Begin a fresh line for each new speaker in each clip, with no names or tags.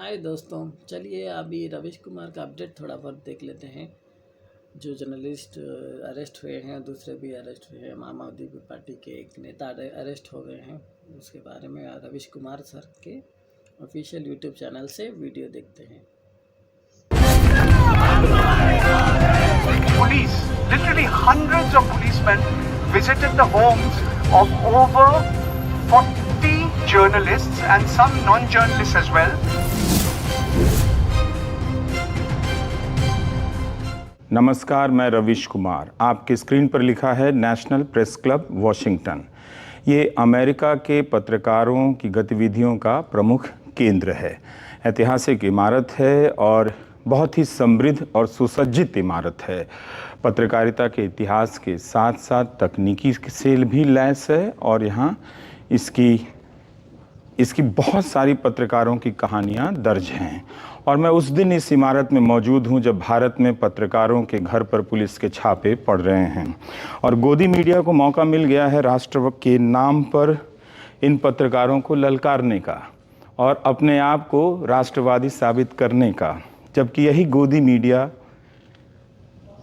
हाय दोस्तों, चलिए अभी रवीश कुमार का अपडेट थोड़ा बहुत देख लेते हैं। जो जर्नलिस्ट अरेस्ट हुए हैं, दूसरे भी अरेस्ट हुए हैं। आम आदमी पार्टी के एक नेता अरेस्ट हो गए हैं। उसके बारे में रवीश कुमार सर के ऑफिशियल यूट्यूब चैनल से वीडियो देखते हैं।
Police, literally hundreds of policemen visited the homes of over 40 journalists and some non-journalists as well.
नमस्कार, मैं रवीश कुमार। आपकी स्क्रीन पर लिखा है नेशनल प्रेस क्लब वॉशिंगटन। ये अमेरिका के पत्रकारों की गतिविधियों का प्रमुख केंद्र है। ऐतिहासिक इमारत है और बहुत ही समृद्ध और सुसज्जित इमारत है। पत्रकारिता के इतिहास के साथ साथ तकनीकी से भी लैस है और यहाँ इसकी बहुत सारी पत्रकारों की कहानियाँ दर्ज हैं। और मैं उस दिन इस इमारत में मौजूद हूं जब भारत में पत्रकारों के घर पर पुलिस के छापे पड़ रहे हैं और गोदी मीडिया को मौका मिल गया है राष्ट्र के नाम पर इन पत्रकारों को ललकारने का और अपने आप को राष्ट्रवादी साबित करने का, जबकि यही गोदी मीडिया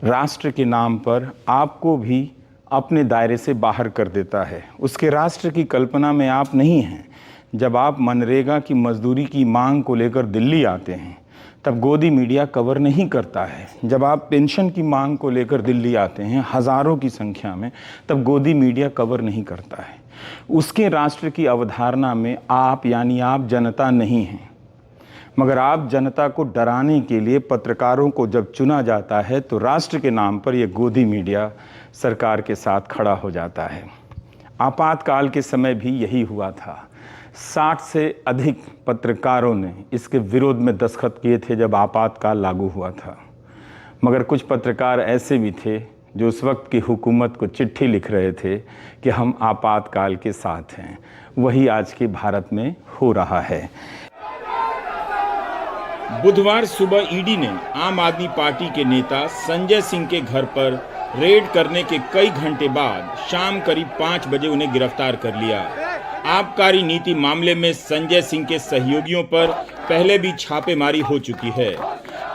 राष्ट्र के नाम पर आपको भी अपने दायरे से बाहर कर देता है। उसके राष्ट्र की कल्पना में आप नहीं हैं। जब आप मनरेगा की मजदूरी की मांग को लेकर दिल्ली आते हैं तब गोदी मीडिया कवर नहीं करता है। जब आप पेंशन की मांग को लेकर दिल्ली आते हैं हज़ारों की संख्या में, तब गोदी मीडिया कवर नहीं करता है। उसके राष्ट्र की अवधारणा में आप यानी आप जनता नहीं हैं, मगर आप जनता को डराने के लिए पत्रकारों को जब चुना जाता है तो राष्ट्र के नाम पर यह गोदी मीडिया सरकार के साथ खड़ा हो जाता है। आपातकाल के समय भी यही हुआ था। 60 से अधिक पत्रकारों ने इसके विरोध में दस्तखत किए थे जब आपातकाल लागू हुआ था, मगर कुछ पत्रकार ऐसे भी थे जो उस वक्त की हुकूमत को चिट्ठी लिख रहे थे कि हम आपातकाल के साथ हैं। वही आज के भारत में हो रहा है। बुधवार सुबह ईडी ने आम आदमी पार्टी के नेता संजय सिंह के घर पर रेड करने के कई घंटे बाद शाम करीब 5 बजे उन्हें गिरफ्तार कर लिया। आबकारी नीति मामले में संजय सिंह के सहयोगियों पर पहले भी छापेमारी हो चुकी है।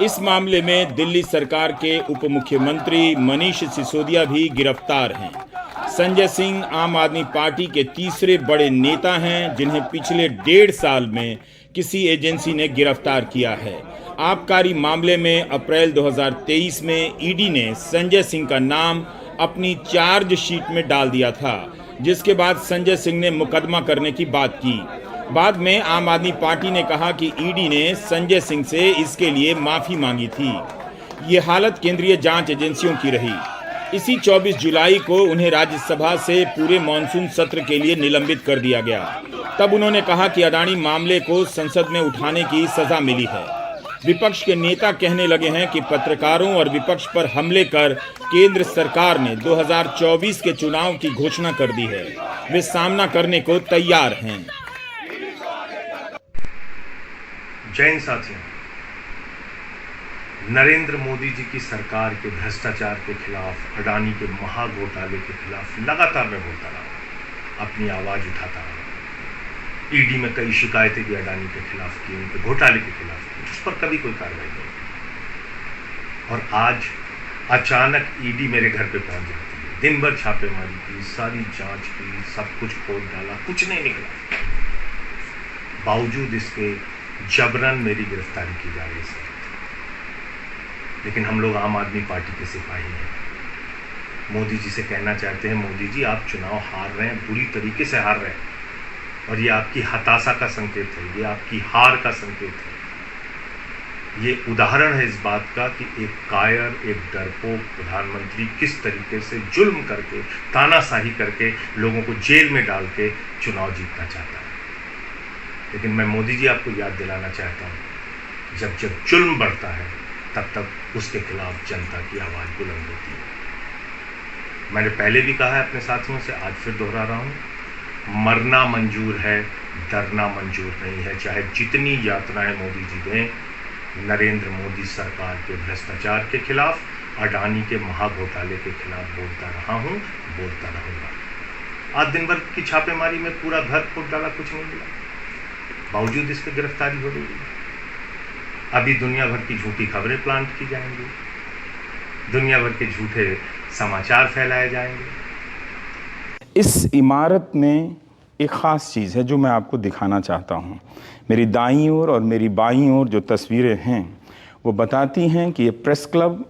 इस मामले में दिल्ली सरकार के उप मुख्यमंत्री मनीष सिसोदिया भी गिरफ्तार हैं। संजय सिंह आम आदमी पार्टी के तीसरे बड़े नेता हैं जिन्हें पिछले 1.5 साल में किसी एजेंसी ने गिरफ्तार किया है। आबकारी मामले में अप्रैल 2023 में ईडी ने संजय सिंह का नाम अपनी चार्जशीट में डाल दिया था, जिसके बाद संजय सिंह ने मुकदमा करने की बात की। बाद में आम आदमी पार्टी ने कहा कि ईडी ने संजय सिंह से इसके लिए माफी मांगी थी। ये हालत केंद्रीय जांच एजेंसियों की रही। इसी 24 जुलाई को उन्हें राज्यसभा से पूरे मॉनसून सत्र के लिए निलंबित कर दिया गया। तब उन्होंने कहा कि अडानी मामले को संसद में उठाने की सजा मिली है। विपक्ष के नेता कहने लगे हैं कि पत्रकारों और विपक्ष पर हमले कर केंद्र सरकार ने 2024 के चुनाव की घोषणा कर दी है। वे सामना करने को तैयार हैं।
जय हिंद साथियों, नरेंद्र मोदी जी की सरकार के भ्रष्टाचार के खिलाफ, अडानी के महाघोटाले के खिलाफ लगातार मैं बोलता रहा, अपनी आवाज उठाता रहा। ईडी में कई शिकायतें भी अडानी के खिलाफ की, उनके घोटाले के खिलाफ की, उस पर कभी कोई कार्रवाई नहीं। और आज अचानक ईडी मेरे घर पे पहुंच जाती है। दिन भर छापेमारी की, सारी जांच की, सब कुछ खोद डाला, कुछ नहीं निकला। बावजूद इसके जबरन मेरी गिरफ्तारी की जा रही है। लेकिन हम लोग आम आदमी पार्टी के सिपाही हैं। मोदी जी से कहना चाहते हैं, मोदी जी आप चुनाव हार रहे हैं, बुरी तरीके से हार रहे हैं, और ये आपकी हताशा का संकेत है, ये आपकी हार का संकेत है। ये उदाहरण है इस बात का कि एक कायर, एक डरपोक प्रधानमंत्री किस तरीके से जुल्म करके, तानाशाही करके, लोगों को जेल में डाल के चुनाव जीतना चाहता है। लेकिन मैं मोदी जी आपको याद दिलाना चाहता हूँ, जब जब जुल्म बढ़ता है तब तब उसके खिलाफ जनता की आवाज़ बुलंद होती है। मैंने पहले भी कहा है अपने साथियों से, आज फिर दोहरा रहा हूँ, मरना मंजूर है, डरना मंजूर नहीं है। चाहे जितनी यातनाएं मोदी जी दें, नरेंद्र मोदी सरकार के भ्रष्टाचार के खिलाफ, अडानी के महाघोटाले के खिलाफ बोलता रहा हूं, बोलता रहूंगा। आज दिन भर की छापेमारी में पूरा घर खोद डाला, कुछ नहीं मिला, बावजूद इसकी गिरफ्तारी हो रही है। अभी दुनिया भर की झूठी खबरें प्लांट की जाएंगी, दुनिया भर के झूठे समाचार फैलाए जाएंगे।
इस इमारत में एक ख़ास चीज़ है जो मैं आपको दिखाना चाहता हूँ। मेरी दाईं ओर और मेरी बाईं ओर जो तस्वीरें हैं वो बताती हैं कि ये प्रेस क्लब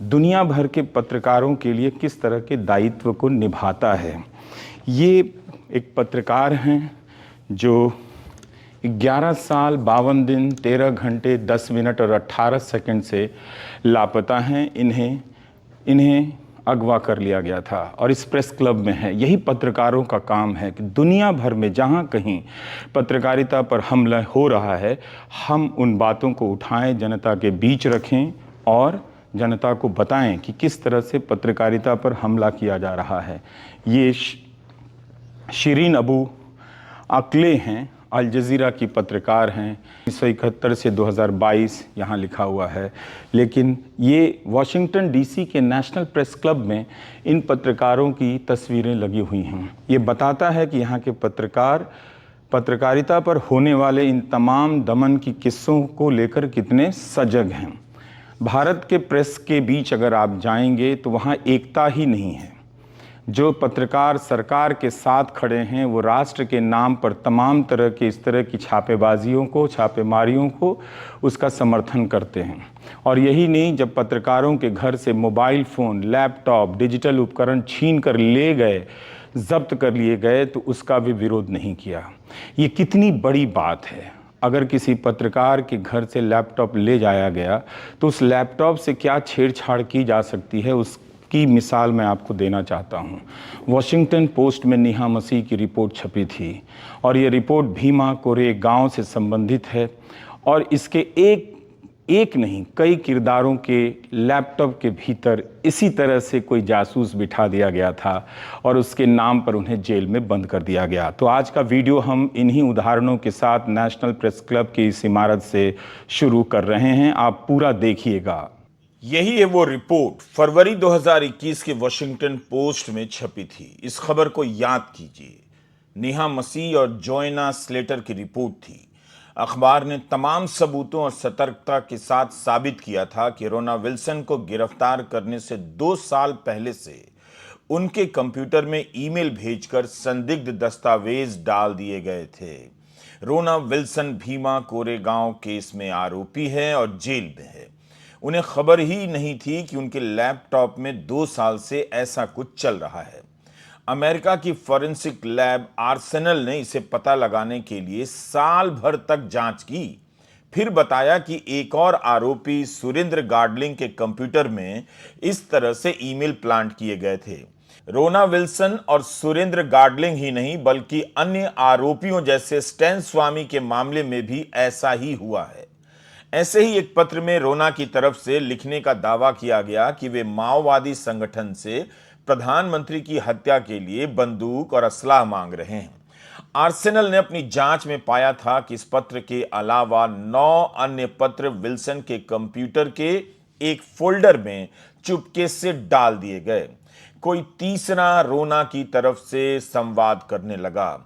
दुनिया भर के पत्रकारों के लिए किस तरह के दायित्व को निभाता है। ये एक पत्रकार हैं जो 11 साल 52 दिन 13 घंटे 10 मिनट और 18 सेकंड से लापता हैं। इन्हें अगवा कर लिया गया था और इस प्रेस क्लब में है। यही पत्रकारों का काम है कि दुनिया भर में जहाँ कहीं पत्रकारिता पर हमला हो रहा है, हम उन बातों को उठाएं, जनता के बीच रखें और जनता को बताएं कि किस तरह से पत्रकारिता पर हमला किया जा रहा है। ये शिरीन अबू अक्ले हैं, अल जज़ीरा की पत्रकार हैं। 1971 से 2022 यहाँ लिखा हुआ है, लेकिन ये वाशिंगटन डीसी के नेशनल प्रेस क्लब में इन पत्रकारों की तस्वीरें लगी हुई हैं। ये बताता है कि यहाँ के पत्रकार पत्रकारिता पर होने वाले इन तमाम दमन की किस्सों को लेकर कितने सजग हैं। भारत के प्रेस के बीच अगर आप जाएंगे तो वहाँ एकता ही नहीं है। जो पत्रकार सरकार के साथ खड़े हैं वो राष्ट्र के नाम पर तमाम तरह के इस तरह की छापेबाजियों को, छापेमारियों को उसका समर्थन करते हैं। और यही नहीं, जब पत्रकारों के घर से मोबाइल फ़ोन, लैपटॉप, डिजिटल उपकरण छीन कर ले गए, जब्त कर लिए गए, तो उसका भी विरोध नहीं किया। ये कितनी बड़ी बात है। अगर किसी पत्रकार के घर से लैपटॉप ले जाया गया तो उस लैपटॉप से क्या छेड़छाड़ की जा सकती है, उसकी मिसाल मैं आपको देना चाहता हूँ। वॉशिंगटन पोस्ट में नेहा मसीह की रिपोर्ट छपी थी और ये रिपोर्ट भीमा कोरेगांव से संबंधित है और इसके एक नहीं कई किरदारों के लैपटॉप के भीतर इसी तरह से कोई जासूस बिठा दिया गया था और उसके नाम पर उन्हें जेल में बंद कर दिया गया। तो आज का वीडियो हम इन्हीं उदाहरणों के साथ नेशनल प्रेस क्लब की इस इमारत से शुरू कर रहे हैं। आप पूरा देखिएगा। यही है वो रिपोर्ट फरवरी 2021 के वॉशिंगटन पोस्ट में छपी थी। इस खबर को याद कीजिए। नेहा मसीह और जोएना स्लेटर की रिपोर्ट थी। अखबार ने तमाम सबूतों और सतर्कता के साथ साबित किया था कि रोना विल्सन को गिरफ्तार करने से 2 साल पहले से उनके कंप्यूटर में ईमेल भेजकर संदिग्ध दस्तावेज डाल दिए गए थे। रोना विल्सन भीमा कोरेगांव केस में आरोपी है और जेल में है। उन्हें खबर ही नहीं थी कि उनके लैपटॉप में 2 साल से ऐसा कुछ चल रहा है। अमेरिका की फॉरेंसिक लैब आर्सेनल ने इसे पता लगाने के लिए साल भर तक जांच की। फिर बताया कि एक और आरोपी सुरेंद्र गार्डलिंग के कंप्यूटर में इस तरह से ईमेल प्लांट किए गए थे। रोना विल्सन और सुरेंद्र गार्डलिंग ही नहीं बल्कि अन्य आरोपियों जैसे स्टैन स्वामी के मामले में भी ऐसा ही हुआ है। ऐसे ही एक पत्र में रोना की तरफ से लिखने का दावा किया गया कि वे माओवादी संगठन से प्रधानमंत्री की हत्या के लिए बंदूक और असलाह मांग रहे हैं। आर्सेनल ने अपनी जांच में पाया था कि इस पत्र के अलावा 9 अन्य पत्र विल्सन के कंप्यूटर के एक फोल्डर में चुपके से डाल दिए गए। कोई तीसरा रोना की तरफ से संवाद करने लगा।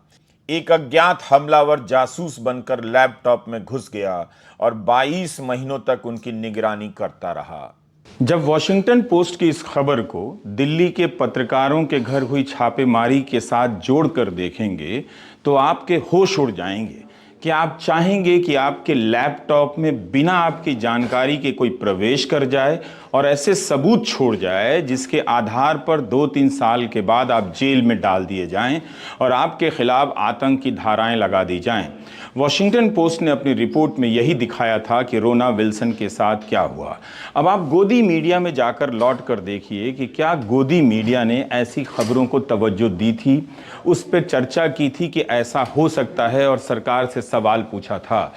एक अज्ञात हमलावर जासूस बनकर लैपटॉप में घुस गया और 22 महीनों तक उनकी निगरानी करता रहा। जब वॉशिंगटन पोस्ट की इस खबर को दिल्ली के पत्रकारों के घर हुई छापेमारी के साथ जोड़कर देखेंगे तो आपके होश उड़ जाएंगे कि आप चाहेंगे कि आपके लैपटॉप में बिना आपकी जानकारी के कोई प्रवेश कर जाए और ऐसे सबूत छोड़ जाए जिसके आधार पर 2-3 साल के बाद आप जेल में डाल दिए जाएं और आपके खिलाफ आतंक की धाराएं लगा दी जाएं। वॉशिंगटन पोस्ट ने अपनी रिपोर्ट में यही दिखाया था कि रोना विल्सन के साथ क्या हुआ। अब आप गोदी मीडिया में जाकर लौट कर देखिए कि क्या गोदी मीडिया ने ऐसी खबरों को तवज्जो दी थी, उस पर चर्चा की थी कि ऐसा हो सकता है और सरकार से सवाल पूछा था।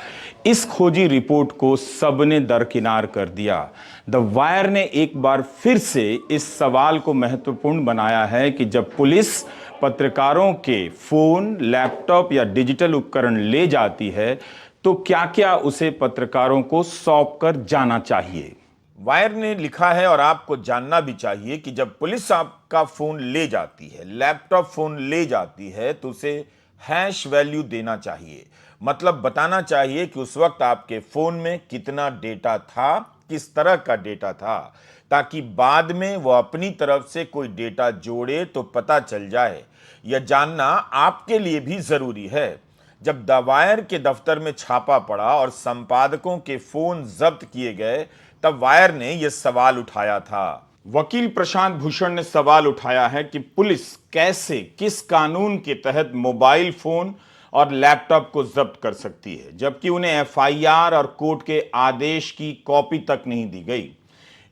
इस खोजी रिपोर्ट को सबने दरकिनार कर दिया। द वायर ने एक बार फिर से इस सवाल को महत्वपूर्ण बनाया है कि जब पुलिस पत्रकारों के फोन, लैपटॉप या डिजिटल उपकरण ले जाती है तो क्या क्या उसे पत्रकारों को सौंप कर जाना चाहिए। वायर ने लिखा है और आपको जानना भी चाहिए कि जब पुलिस आपका फोन ले जाती है, लैपटॉप फोन ले जाती है तो उसे हैश वैल्यू देना चाहिए। मतलब बताना चाहिए कि उस वक्त आपके फोन में कितना डेटा था, किस तरह का डेटा था, ताकि बाद में वो अपनी तरफ से कोई डेटा जोड़े तो पता चल जाए। यह जानना आपके लिए भी जरूरी है। जब द वायर के दफ्तर में छापा पड़ा और संपादकों के फोन जब्त किए गए, तब वायर ने यह सवाल उठाया था। वकील प्रशांत भूषण ने सवाल उठाया है कि पुलिस कैसे, किस कानून के तहत मोबाइल फोन और लैपटॉप को जब्त कर सकती है, जबकि उन्हें एफआईआर और कोर्ट के आदेश की कॉपी तक नहीं दी गई।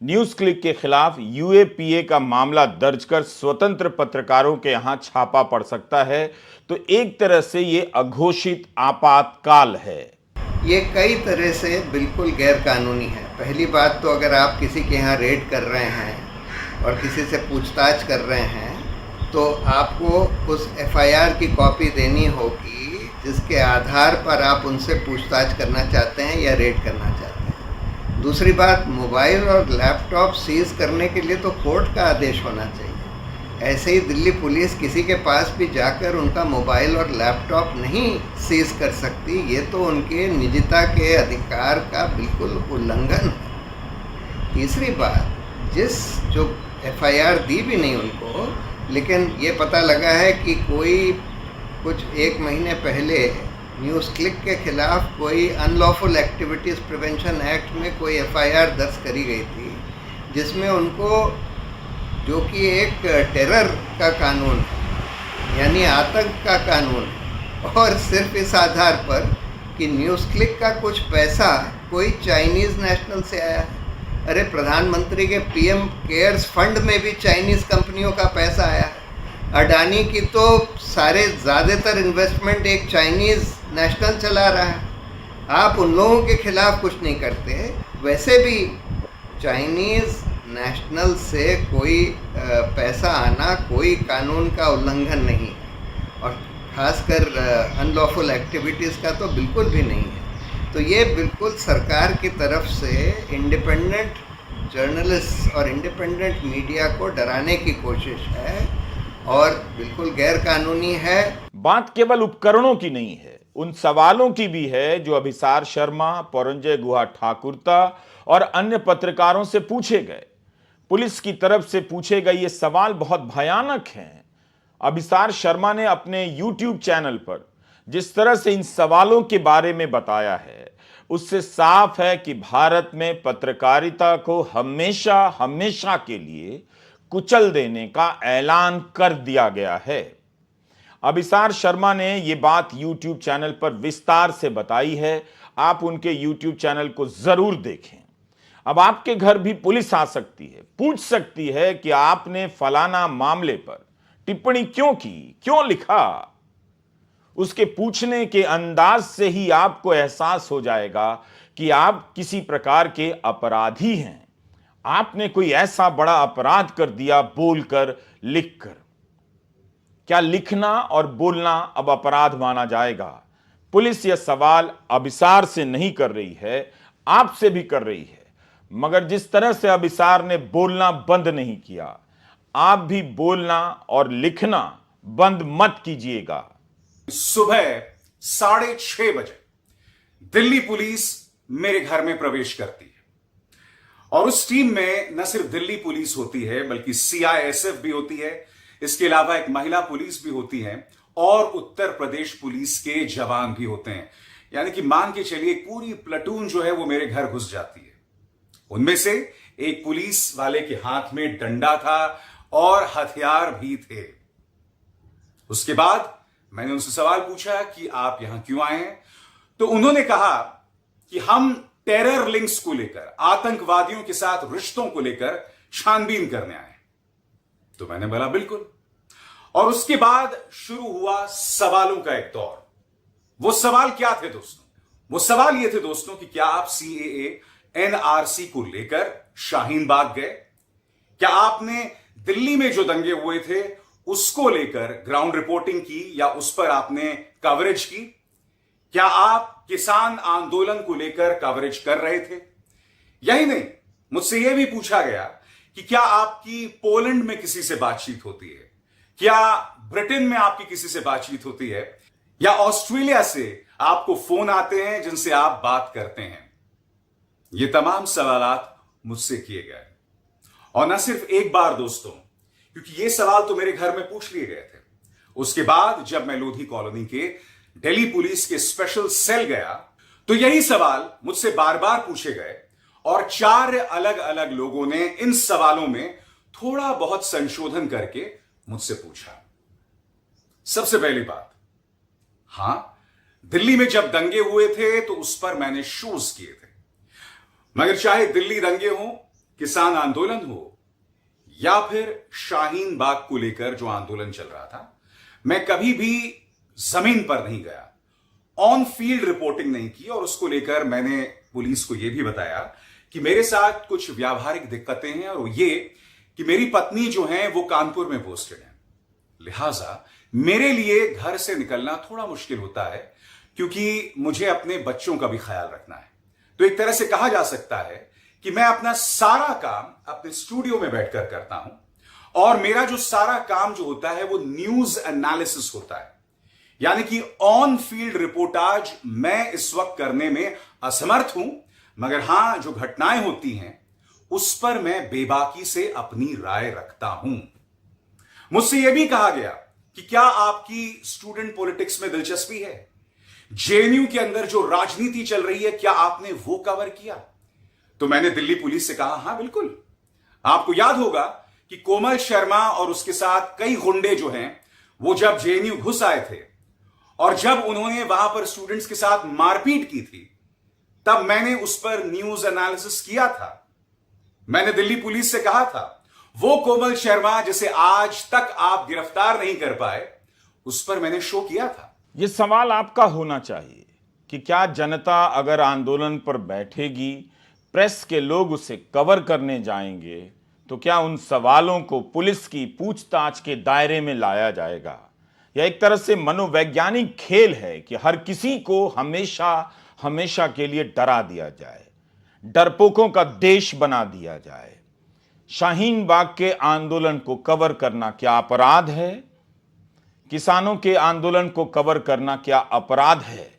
न्यूज क्लिक के खिलाफ यूएपीए का मामला दर्ज कर स्वतंत्र पत्रकारों के यहां छापा पड़ सकता है, तो एक तरह से ये अघोषित आपातकाल है।
ये कई तरह से बिल्कुल गैर कानूनी है। पहली बात तो अगर आप किसी के यहाँ रेड कर रहे हैं और किसी से पूछताछ कर रहे हैं तो आपको उस एफआईआर की कॉपी देनी होगी जिसके आधार पर आप उनसे पूछताछ करना चाहते हैं या रेड करना चाहते हैं। दूसरी बात, मोबाइल और लैपटॉप सीज करने के लिए तो कोर्ट का आदेश होना चाहिए। ऐसे ही दिल्ली पुलिस किसी के पास भी जाकर उनका मोबाइल और लैपटॉप नहीं सीज कर सकती। ये तो उनके निजता के अधिकार का बिल्कुल उल्लंघन है। तीसरी बात, जो एफआईआर दी भी नहीं उनको, लेकिन ये पता लगा है कि कोई कुछ 1 महीने पहले न्यूज़ क्लिक के खिलाफ कोई अनलॉफुल एक्टिविटीज़ प्रिवेंशन एक्ट में कोई एफआईआर दर्ज करी गई थी, जिसमें उनको, जो कि एक टेरर का कानून है, यानी आतंक का कानून है, और सिर्फ इस आधार पर कि न्यूज़ क्लिक का कुछ पैसा कोई चाइनीज़ नेशनल से आया है। अरे प्रधानमंत्री के पीएम केयर्स फंड में भी चाइनीज़ कंपनियों का पैसा आया है। अडानी की तो ज़्यादातर इन्वेस्टमेंट एक चाइनीज़ नेशनल चला रहा है। आप उन लोगों के खिलाफ कुछ नहीं करते। वैसे भी चाइनीज़ नेशनल से कोई पैसा आना कोई कानून का उल्लंघन नहीं है, और ख़ासकर अनलॉफुल एक्टिविटीज़ का तो बिल्कुल भी नहीं है। तो ये बिल्कुल सरकार की तरफ से इंडिपेंडेंट जर्नलिस्ट और इंडिपेंडेंट मीडिया को डराने की कोशिश है और बिल्कुल गैर कानूनी है।
बात केवल उपकरणों की नहीं है, उन सवालों की भी है जो अभिसार शर्मा, परंजय गुहा ठाकुरता और अन्य पत्रकारों से पूछे गए। पुलिस की तरफ से पूछे गए ये सवाल बहुत भयानक हैं। अभिसार शर्मा ने अपने YouTube चैनल पर जिस तरह से इन सवालों के बारे में बताया है, उससे साफ है कि भारत में पत्रकारिता को हमेशा हमेशा के लिए कुचल देने का ऐलान कर दिया गया है। अभिसार शर्मा ने ये बात YouTube चैनल पर विस्तार से बताई है। आप उनके YouTube चैनल को जरूर देखें। अब आपके घर भी पुलिस आ सकती है, पूछ सकती है कि आपने फलाना मामले पर टिप्पणी क्यों की, क्यों लिखा। उसके पूछने के अंदाज से ही आपको एहसास हो जाएगा कि आप किसी प्रकार के अपराधी हैं। आपने कोई ऐसा बड़ा अपराध कर दिया बोलकर, लिखकर। क्या लिखना और बोलना अब अपराध माना जाएगा? पुलिस यह सवाल अभिसार से नहीं कर रही है, आपसे भी कर रही है। मगर जिस तरह से अभिसार ने बोलना बंद नहीं किया, आप भी बोलना और लिखना बंद मत कीजिएगा।
सुबह 6:30 बजे दिल्ली पुलिस मेरे घर में प्रवेश करती है, और उस टीम में न सिर्फ दिल्ली पुलिस होती है बल्कि सीआईएसएफ भी होती है। इसके अलावा एक महिला पुलिस भी होती है और उत्तर प्रदेश पुलिस के जवान भी होते हैं। यानी कि मान के चलिए पूरी प्लाटून जो है वो मेरे घर घुस जाती है। उनमें से एक पुलिस वाले के हाथ में डंडा था और हथियार भी थे। उसके बाद मैंने उनसे सवाल पूछा कि आप यहां क्यों आए हैं, तो उन्होंने कहा कि हम टेरर लिंक्स को लेकर, आतंकवादियों के साथ रिश्तों को लेकर छानबीन करने आए। तो मैंने बोला बिल्कुल। और उसके बाद शुरू हुआ सवालों का एक दौर। वो सवाल क्या थे दोस्तों? वो सवाल ये थे दोस्तों कि क्या आप सीएए एनआरसी को लेकर शाहीन बाग गए? क्या आपने दिल्ली में जो दंगे हुए थे उसको लेकर ग्राउंड रिपोर्टिंग की या उस पर आपने कवरेज की? क्या आप किसान आंदोलन को लेकर कवरेज कर रहे थे? यही नहीं, मुझसे यह भी पूछा गया कि क्या आपकी पोलैंड में किसी से बातचीत होती है, क्या ब्रिटेन में आपकी किसी से बातचीत होती है, या ऑस्ट्रेलिया से आपको फोन आते हैं जिनसे आप बात करते हैं। ये तमाम सवालात मुझसे किए गए, और न सिर्फ एक बार दोस्तों, क्योंकि ये सवाल तो मेरे घर में पूछ लिए गए थे। उसके बाद जब मैं लोधी कॉलोनी के दिल्ली पुलिस के स्पेशल सेल गया तो यही सवाल मुझसे बार बार पूछे गए, और 4 अलग अलग लोगों ने इन सवालों में थोड़ा बहुत संशोधन करके मुझसे पूछा। सबसे पहली बात, हां, दिल्ली में जब दंगे हुए थे तो उस पर मैंने शोज किए थे, मगर चाहे दिल्ली दंगे हो, किसान आंदोलन हो, या फिर शाहीन बाग को लेकर जो आंदोलन चल रहा था, मैं कभी भी जमीन पर नहीं गया, ऑन फील्ड रिपोर्टिंग नहीं की। और उसको लेकर मैंने पुलिस को यह भी बताया कि मेरे साथ कुछ व्यावहारिक दिक्कतें हैं, और ये कि मेरी पत्नी जो है वो कानपुर में पोस्टेड है, लिहाजा मेरे लिए घर से निकलना थोड़ा मुश्किल होता है, क्योंकि मुझे अपने बच्चों का भी ख्याल रखना है। तो एक तरह से कहा जा सकता है कि मैं अपना सारा काम अपने स्टूडियो में बैठकर करता हूं, और मेरा जो सारा काम जो होता है वो न्यूज एनालिसिस होता है, यानी कि ऑन फील्ड रिपोर्टाज मैं इस वक्त करने में असमर्थ हूं, मगर हां, जो घटनाएं होती हैं उस पर मैं बेबाकी से अपनी राय रखता हूं। मुझसे यह भी कहा गया कि क्या आपकी स्टूडेंट पॉलिटिक्स में दिलचस्पी है, जेएनयू के अंदर जो राजनीति चल रही है क्या आपने वो कवर किया? तो मैंने दिल्ली पुलिस से कहा, हां बिल्कुल। आपको याद होगा कि कोमल शर्मा और उसके साथ कई गुंडे जो हैं वो जब जेएनयू घुस आए थे, और जब उन्होंने वहां पर स्टूडेंट्स के साथ मारपीट की थी, तब मैंने उस पर न्यूज एनालिसिस किया था। मैंने दिल्ली पुलिस से कहा था, वो कोमल शर्मा जिसे आज तक आप गिरफ्तार नहीं कर पाए, उस पर मैंने शो किया था।
ये सवाल आपका होना चाहिए कि क्या जनता अगर आंदोलन पर बैठेगी, प्रेस के लोग उसे कवर करने जाएंगे, तो क्या उन सवालों को पुलिस की पूछताछ के दायरे में लाया जाएगा? यह एक तरह से मनोवैज्ञानिक खेल है कि हर किसी को हमेशा हमेशा के लिए डरा दिया जाए, डरपोकों का देश बना दिया जाए। शाहीन बाग के आंदोलन को कवर करना क्या अपराध है? किसानों के आंदोलन को कवर करना क्या अपराध है?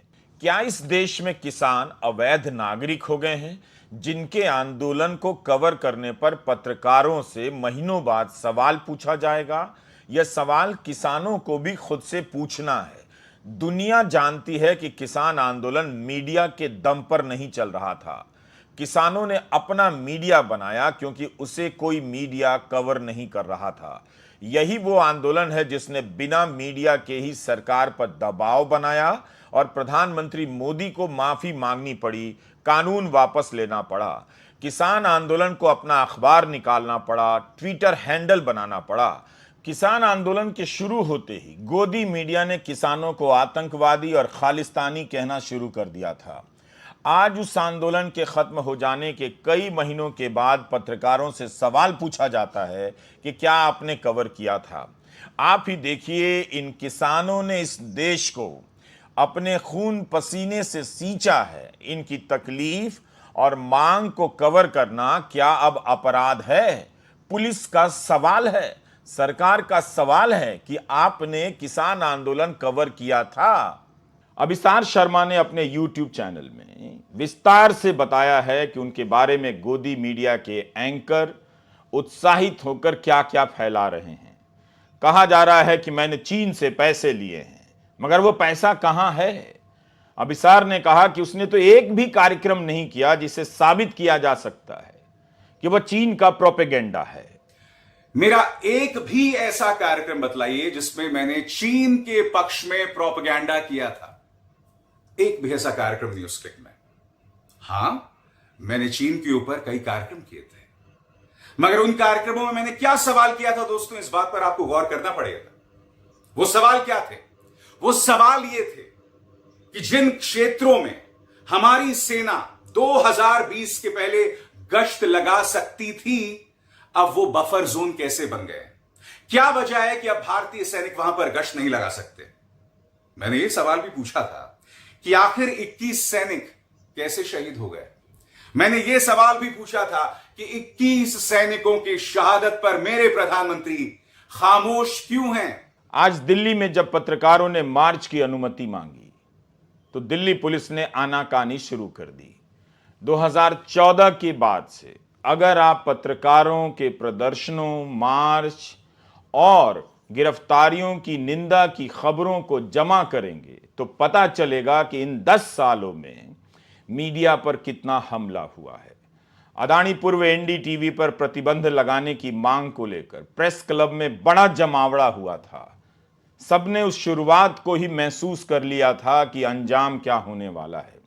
क्या इस देश में किसान अवैध नागरिक हो गए हैं जिनके आंदोलन को कवर करने पर पत्रकारों से महीनों बाद सवाल पूछा जाएगा? यह सवाल किसानों को भी खुद से पूछना है। दुनिया जानती है कि किसान आंदोलन मीडिया के दम पर नहीं चल रहा था। किसानों ने अपना मीडिया बनाया क्योंकि उसे कोई मीडिया कवर नहीं कर रहा था। यही वो आंदोलन है जिसने बिना मीडिया के ही सरकार पर दबाव बनाया और प्रधानमंत्री मोदी को माफी मांगनी पड़ी, कानून वापस लेना पड़ा। किसान आंदोलन को अपना अखबार निकालना पड़ा, ट्विटर हैंडल बनाना पड़ा। किसान आंदोलन के शुरू होते ही गोदी मीडिया ने किसानों को आतंकवादी और खालिस्तानी कहना शुरू कर दिया था। आज उस आंदोलन के खत्म हो जाने के कई महीनों के बाद पत्रकारों से सवाल पूछा जाता है कि क्या आपने कवर किया था। आप ही देखिए, इन किसानों ने इस देश को अपने खून पसीने से सींचा है। इनकी तकलीफ और मांग को कवर करना क्या अब अपराध है? पुलिस का सवाल है, सरकार का सवाल है कि आपने किसान आंदोलन कवर किया था। अभिसार शर्मा ने अपने YouTube चैनल में विस्तार से बताया है कि उनके बारे में गोदी मीडिया के एंकर उत्साहित होकर क्या क्या फैला रहे हैं। कहा जा रहा है कि मैंने चीन से पैसे लिए हैं, मगर वो पैसा कहां है? अभिसार ने कहा कि उसने तो एक भी कार्यक्रम नहीं किया जिसे साबित किया जा सकता है कि वह चीन का प्रोपेगेंडा है।
मेरा एक भी ऐसा कार्यक्रम बतलाइए जिसमें मैंने चीन के पक्ष में प्रोपेगेंडा किया था। एक भी ऐसा कार्यक्रम नहीं उस क्लिप में। हां, मैंने चीन के ऊपर कई कार्यक्रम किए थे, मगर उन कार्यक्रमों में मैंने क्या सवाल किया था दोस्तों, इस बात पर आपको गौर करना पड़ेगा। वो सवाल क्या थे? वो सवाल ये थे कि जिन क्षेत्रों में हमारी सेना 2020 के पहले गश्त लगा सकती थी, अब वो बफर जोन कैसे बन गए? क्या वजह है कि अब भारतीय सैनिक वहां पर गश्त नहीं लगा सकते? मैंने ये सवाल भी पूछा था कि आखिर 21 सैनिक कैसे शहीद हो गए। मैंने ये सवाल भी पूछा था कि 21 सैनिकों की शहादत पर मेरे प्रधानमंत्री खामोश क्यों हैं।
आज दिल्ली में जब पत्रकारों ने मार्च की अनुमति मांगी तो दिल्ली पुलिस ने आनाकानी शुरू कर दी। 2014 के बाद से अगर आप पत्रकारों के प्रदर्शनों, मार्च और गिरफ्तारियों की निंदा की खबरों को जमा करेंगे तो पता चलेगा कि इन 10 सालों में मीडिया पर कितना हमला हुआ है। अदानी पूर्व एनडीटीवी पर प्रतिबंध लगाने की मांग को लेकर प्रेस क्लब में बड़ा जमावड़ा हुआ था। सबने उस शुरुआत को ही महसूस कर लिया था कि अंजाम क्या होने वाला है।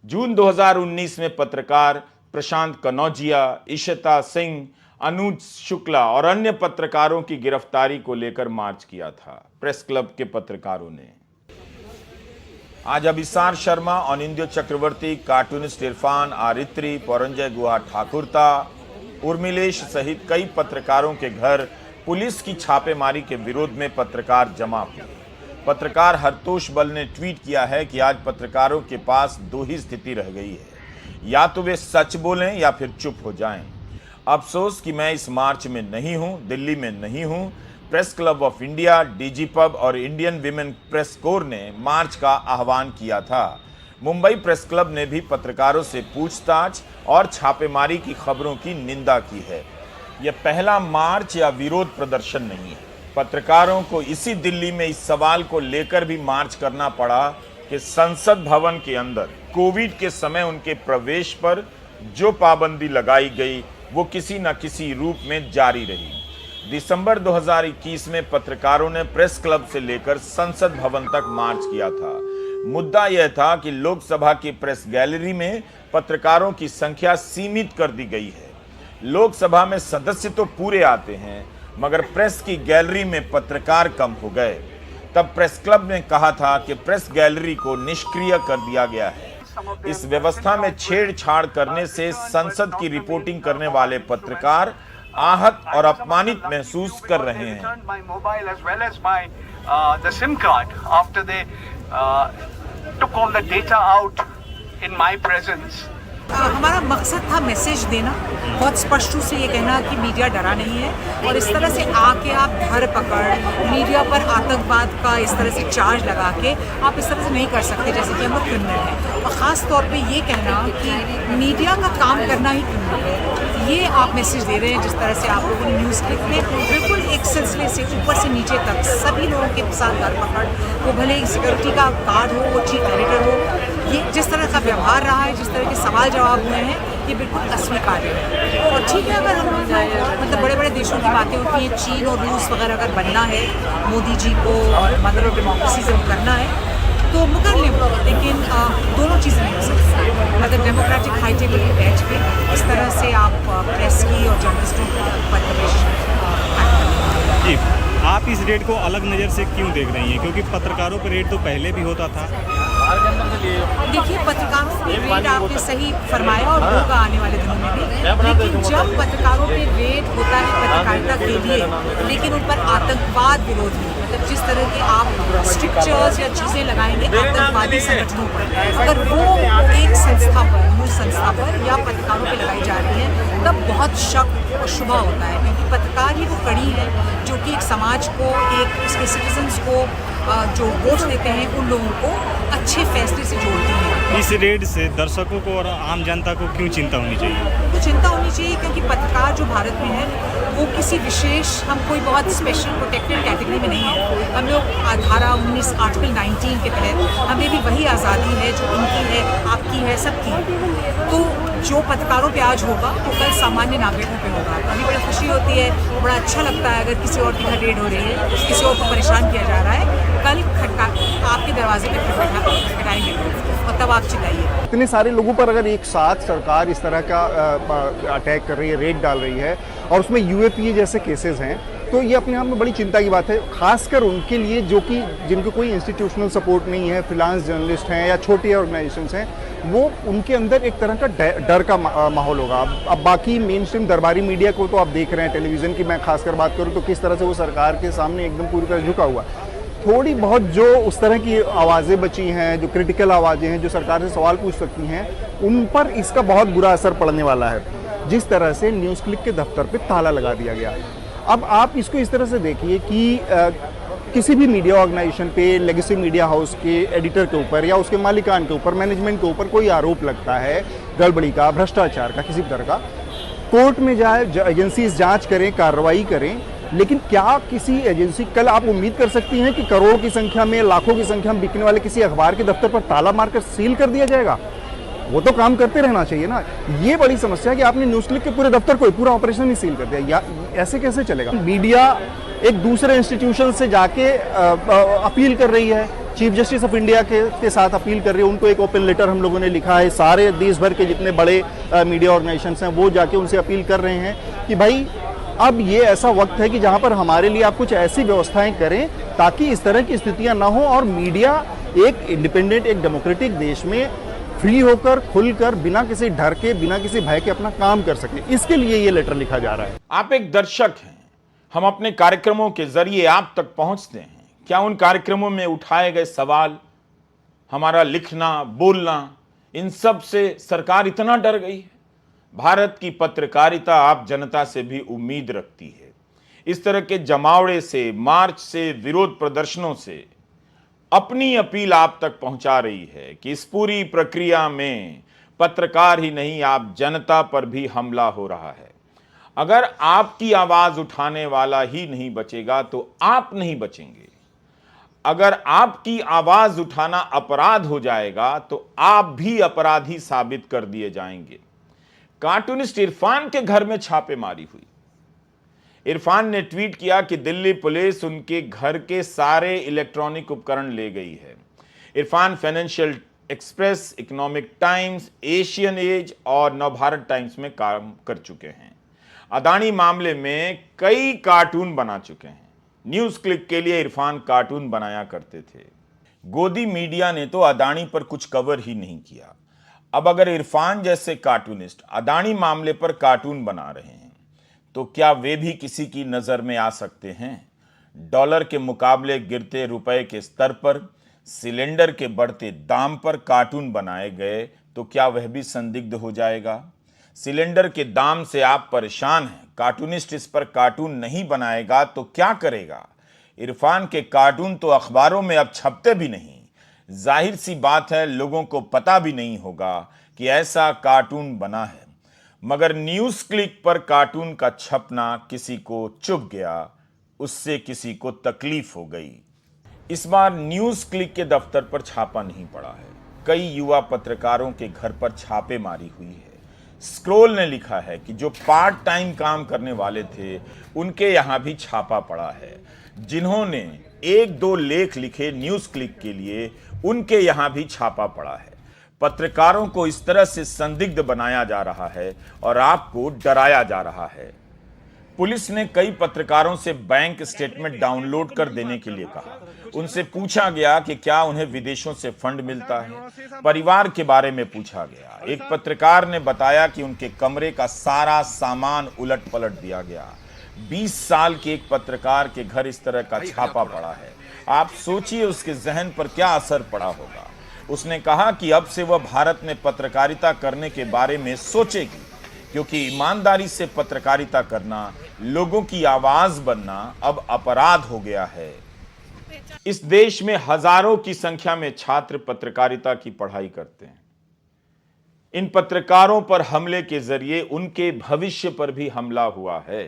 जून 2019 में पत्रकार प्रशांत कनौजिया, इशिता सिंह, अनुज शुक्ला और अन्य पत्रकारों की गिरफ्तारी को लेकर मार्च किया था प्रेस क्लब के पत्रकारों ने। आज अभिसार शर्मा, अनिंद्य चक्रवर्ती, कार्टूनिस्ट इरफान आरित्री, पौरंजय गुहा ठाकुरता, उर्मिलेश सहित कई पत्रकारों के घर पुलिस की छापेमारी के विरोध में पत्रकार जमा हुए। पत्रकार हरतोष बल ने ट्वीट किया है कि आज पत्रकारों के पास दो ही स्थिति रह गई है, या तो वे सच बोलें या फिर चुप हो जाएं। अफसोस कि मैं इस मार्च में नहीं हूं, दिल्ली में नहीं हूं। Press club of India, DG pub और इंडियन विमेन प्रेस कोर ने मार्च का आह्वान किया था। मुंबई प्रेस क्लब ने भी पत्रकारों से पूछताछ और छापेमारी की खबरों की निंदा की है। यह पहला मार्च या विरोध प्रदर्शन नहीं है। पत्रकारों को इसी दिल्ली में इस सवाल को लेकर भी मार्च करना पड़ा कि संसद भवन के अंदर कोविड के समय उनके प्रवेश पर जो पाबंदी लगाई गई वो किसी न किसी रूप में जारी रही। दिसंबर 2021 में पत्रकारों ने प्रेस क्लब से लेकर संसद भवन तक मार्च किया था। मुद्दा यह था कि लोकसभा की प्रेस गैलरी में पत्रकारों की संख्या सीमित कर दी गई है। लोकसभा में सदस्य तो पूरे आते हैं मगर प्रेस की गैलरी में पत्रकार कम हो गए। तब प्रेस क्लब ने कहा था कि प्रेस गैलरी को निष्क्रिय कर दिया गया है। इस व्यवस्था में छेड़छाड़ करने से संसद की रिपोर्टिंग करने वाले पत्रकार आहत और अपमानित महसूस कर रहे हैं।
हमारा मकसद था मैसेज देना, बहुत स्पष्ट रूप से ये कहना कि मीडिया डरा नहीं है और इस तरह से आके आप धरपकड़, मीडिया पर आतंकवाद का इस तरह से चार्ज लगा के आप इस तरह से नहीं कर सकते जैसे कि हम लोग क्रिमिनल हैं। और ख़ास तौर पे ये कहना कि मीडिया का काम करना ही क्रिमिनल है, ये आप मैसेज दे रहे हैं। जिस तरह से आप लोगों ने न्यूज़ क्लिप में बिल्कुल एक सिलसिले से ऊपर से नीचे तक सभी लोगों के साथ धरपकड़, वो भले ही सिक्योरिटी का गार्ड हो, वो चीफ एडिटर हो, ये जिस तरह का व्यवहार रहा है, जिस तरह के सवाल जवाब हुए हैं, ये बिल्कुल अस्वीकार्य है। और ठीक है, अगर हम मतलब बड़े बड़े देशों की बातें होती हैं, चीन और रूस वगैरह अगर बनना है, मोदी जी को मदर ऑफ डेमोक्रेसी से करना है तो वो कर लें, लेकिन दोनों चीज़ें नहीं हो सकती। अगर डेमोक्रेटिक हाई टेबल पर बैठ के इस तरह से आप प्रेस की और जर्नलिस्टों पर
जी, आप इस रेड को अलग नज़र से क्यों देख रही हैं? क्योंकि पत्रकारों पर रेड तो पहले भी होता था।
देखिए, पत्रकारों पे रेड आपने सही फरमाया और होगा आने वाले दिनों में भी, लेकिन जब पत्रकारों पे रेड होता है पत्रकारिता के लिए, लेकिन उन पर आतंकवाद विरोधी, मतलब जिस तरह के आप स्ट्रिक्चर्स या चीज़ें लगाएंगे आतंकवादी संगठनों पर, अगर वो एक संस्था पर, न्यूज़ संस्था पर या पत्रकारों पर लगाई जा रही है, तब बहुत शक और शुबा होता है। क्योंकि पत्रकार ही वो कड़ी है जो कि एक समाज को, एक उसके सिटीजन्स को, जो वोट देते हैं उन लोगों को अच्छे फैसले से जोड़ती है।
इस रेड से दर्शकों को और आम जनता को क्यों चिंता होनी चाहिए?
तो चिंता होनी चाहिए क्योंकि पत्रकार जो भारत में है वो किसी विशेष, हम कोई बहुत स्पेशल प्रोटेक्टेड कैटेगरी में नहीं है। हम लोग धारा 19 आर्टिकल 19 के तहत हमें भी वही आज़ादी है जो उनकी है, आपकी है, सबकी है। तो जो पत्रकारों पे आज होगा वो कल सामान्य नागरिकों पे होगा। अभी बड़ी खुशी होती है, बड़ा अच्छा लगता है अगर किसी और की घर रेड हो रही है, किसी और को परेशान किया जा रहा है, कल आपके दरवाजे पे खटखटाएंगे और तब आप चिल्लाइए।
इतने सारे लोगों पर अगर एक साथ सरकार इस तरह का अटैक कर रही है, रेड डाल रही है और उसमें यूएपीए जैसे केसेस हैं, तो ये अपने आप में बड़ी चिंता की बात है। खासकर उनके लिए जो कि जिनको कोई इंस्टीट्यूशनल सपोर्ट नहीं है, फ्रीलांस जर्नलिस्ट हैं या छोटे ऑर्गेनाइजेशंस हैं, वो उनके अंदर एक तरह का डर का माहौल होगा। अब बाकी मेन स्ट्रीम दरबारी मीडिया को तो आप देख रहे हैं, टेलीविज़न की मैं खासकर बात करूँ तो किस तरह से वो सरकार के सामने एकदम पूरी तरह झुका हुआ। थोड़ी बहुत जो उस तरह की आवाज़ें बची हैं, जो क्रिटिकल आवाज़ें हैं, जो सरकार से सवाल पूछ सकती हैं, उन पर इसका बहुत बुरा असर पड़ने वाला है। जिस तरह से न्यूज़ क्लिक के दफ्तर पे ताला लगा दिया गया। अब आप इसको इस तरह से देखिए कि किसी भी मीडिया ऑर्गेनाइजेशन पे, लेगेसी मीडिया हाउस के एडिटर के ऊपर या उसके मालिकान के ऊपर, मैनेजमेंट के ऊपर कोई आरोप लगता है गड़बड़ी का, भ्रष्टाचार का, किसी भी तरह का, कोर्ट में जाए, एजेंसीज जांच करें, कार्रवाई करें, लेकिन क्या किसी एजेंसी, कल आप उम्मीद कर सकती हैं कि करोड़ों की संख्या में, लाखों की संख्या में बिकने वाले किसी अखबार के दफ्तर पर ताला मारकर सील कर दिया जाएगा? वो तो काम करते रहना चाहिए ना। ये बड़ी समस्या है कि आपने न्यूज़ क्लिक के पूरे दफ्तर को, पूरा ऑपरेशन ही सील कर दिया। या ऐसे कैसे चलेगा? मीडिया एक दूसरे इंस्टीट्यूशन से जाके अपील कर रही है, चीफ जस्टिस ऑफ इंडिया के साथ अपील कर रही है। उनको एक ओपन लेटर हम लोगों ने लिखा है, सारे देश भर के जितने बड़े मीडिया ऑर्गेनाइजेशंस हैं वो जाके उनसे अपील कर रहे हैं कि भाई अब ये ऐसा वक्त है कि जहां पर हमारे लिए आप कुछ ऐसी व्यवस्थाएं करें ताकि इस तरह की स्थितियां ना हो और मीडिया एक इंडिपेंडेंट, एक डेमोक्रेटिक देश में फ्री होकर, खुलकर, बिना किसी डर के, बिना किसी भय के अपना काम कर सके। इसके लिए ये लेटर लिखा जा रहा है।
आप एक दर्शक हैं, हम अपने कार्यक्रमों के जरिए आप तक पहुंचते हैं। क्या उन कार्यक्रमों में उठाए गए सवाल, हमारा लिखना, बोलना, इन सब से सरकार इतना डर गई है? भारत की पत्रकारिता आप जनता से भी उम्मीद रखती है। इस तरह के जमावड़े से, मार्च से, विरोध प्रदर्शनों से अपनी अपील आप तक पहुंचा रही है कि इस पूरी प्रक्रिया में पत्रकार ही नहीं, आप जनता पर भी हमला हो रहा है। अगर आपकी आवाज उठाने वाला ही नहीं बचेगा तो आप नहीं बचेंगे। अगर आपकी आवाज उठाना अपराध हो जाएगा तो आप भी अपराधी साबित कर दिए जाएंगे। कार्टूनिस्ट इरफान के घर में छापेमारी हुई। इरफान ने ट्वीट किया कि दिल्ली पुलिस उनके घर के सारे इलेक्ट्रॉनिक उपकरण ले गई है। Irfan Financial Express, Economic Times, Asian Age और नवभारत टाइम्स में काम कर चुके हैं। अदानी मामले में कई कार्टून बना चुके हैं। न्यूज क्लिक के लिए इरफान कार्टून बनाया करते थे। गोदी मीडिया ने तो अदानी पर कुछ कवर ही नहीं किया। अब अगर इरफान जैसे कार्टूनिस्ट अदानी मामले पर कार्टून बना रहे हैं तो क्या वे भी किसी की नजर में आ सकते हैं? डॉलर के मुकाबले गिरते रुपए के स्तर पर, सिलेंडर के बढ़ते दाम पर कार्टून बनाए गए तो क्या वह भी संदिग्ध हो जाएगा? सिलेंडर के दाम से आप परेशान हैं, कार्टूनिस्ट इस पर कार्टून नहीं बनाएगा तो क्या करेगा? इरफान के कार्टून तो अखबारों में अब छपते भी नहीं। जाहिर सी बात है लोगों को पता भी नहीं होगा कि ऐसा कार्टून बना है। मगर न्यूज क्लिक पर कार्टून का छपना किसी को चुभ गया, उससे किसी को तकलीफ हो गई। इस बार न्यूज क्लिक के दफ्तर पर छापा नहीं पड़ा है। कई युवा पत्रकारों के घर पर छापेमारी हुई है। स्क्रोल ने लिखा है कि जो पार्ट टाइम काम करने वाले थे उनके यहां भी छापा पड़ा है। जिन्होंने 1-2 लेख लिखे न्यूज क्लिक के लिए, उनके यहां भी छापा पड़ा है। पत्रकारों को इस तरह से संदिग्ध बनाया जा रहा है और आपको डराया जा रहा है। पुलिस ने कई पत्रकारों से बैंक स्टेटमेंट डाउनलोड कर देने के लिए कहा। उनसे पूछा गया कि क्या उन्हें विदेशों से फंड मिलता है। परिवार के बारे में पूछा गया। एक पत्रकार ने बताया कि उनके कमरे का सारा सामान उलट पलट दिया गया। 20 साल के एक पत्रकार के घर इस तरह का छापा पड़ा है। आप सोचिए उसके जहन पर क्या असर पड़ा होगा। उसने कहा कि अब से वह भारत में पत्रकारिता करने के बारे में सोचेगी, क्योंकि ईमानदारी से पत्रकारिता करना, लोगों की आवाज बनना अब अपराध हो गया है। इस देश में हजारों की संख्या में छात्र पत्रकारिता की पढ़ाई करते हैं। इन पत्रकारों पर हमले के जरिए उनके भविष्य पर भी हमला हुआ है।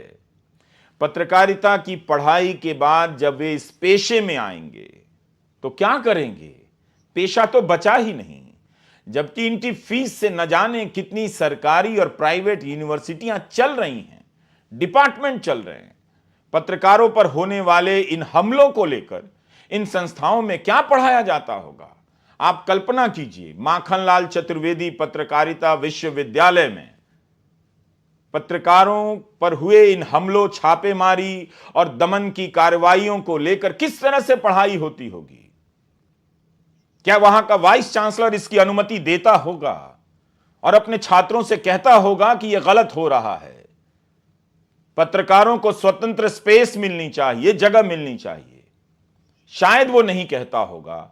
पत्रकारिता की पढ़ाई के बाद जब वे इस पेशे में आएंगे तो क्या करेंगे? पेशा तो बचा ही नहीं, जबकि इनकी फीस से न जाने कितनी सरकारी और प्राइवेट यूनिवर्सिटियां चल रही हैं, डिपार्टमेंट चल रहे हैं। पत्रकारों पर होने वाले इन हमलों को लेकर इन संस्थाओं में क्या पढ़ाया जाता होगा? आप कल्पना कीजिए, माखनलाल चतुर्वेदी पत्रकारिता विश्वविद्यालय में पत्रकारों पर हुए इन हमलों, छापेमारी और दमन की कार्रवाइयों को लेकर किस तरह से पढ़ाई होती होगी? क्या वहां का वाइस चांसलर इसकी अनुमति देता होगा और अपने छात्रों से कहता होगा कि यह गलत हो रहा है? पत्रकारों को स्वतंत्र स्पेस मिलनी चाहिए, जगह मिलनी चाहिए। शायद वो नहीं कहता होगा।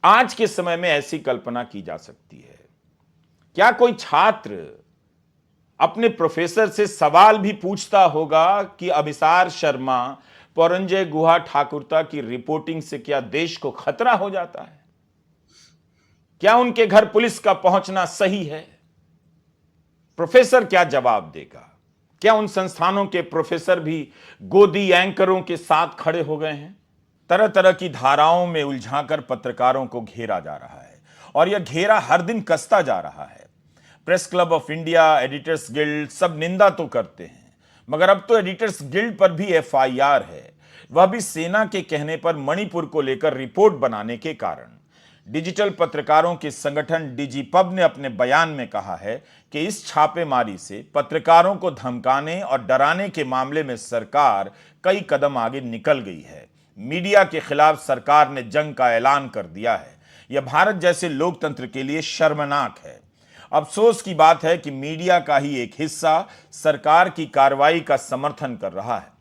आज के समय में ऐसी कल्पना की जा सकती है। क्या कोई छात्र अपने प्रोफेसर से सवाल भी पूछता होगा कि अभिसार शर्मा पौरंजय गुहा ठाकुरता की रिपोर्टिंग से क्या देश को खतरा हो जाता है? क्या उनके घर पुलिस का पहुंचना सही है? प्रोफेसर क्या जवाब देगा? क्या उन संस्थानों के प्रोफेसर भी गोदी एंकरों के साथ खड़े हो गए हैं? तरह तरह की धाराओं में उलझाकर पत्रकारों को घेरा जा रहा है और यह घेरा हर दिन कसता जा रहा है। Press club of India, editors guild सब निंदा तो करते हैं, मगर अब तो एडिटर्स गिल्ड पर भी FIR है, वह भी सेना के कहने पर मणिपुर को लेकर रिपोर्ट बनाने के कारण। डिजिटल पत्रकारों के संगठन डिजीपब ने अपने बयान में कहा है कि इस छापेमारी से पत्रकारों को धमकाने और डराने के मामले में सरकार कई कदम आगे निकल गई है। मीडिया के खिलाफ सरकार ने जंग का ऐलान कर दिया है। यह भारत जैसे लोकतंत्र के लिए शर्मनाक है। अफसोस की बात है कि मीडिया का ही एक हिस्सा सरकार की कार्रवाई का समर्थन कर रहा है।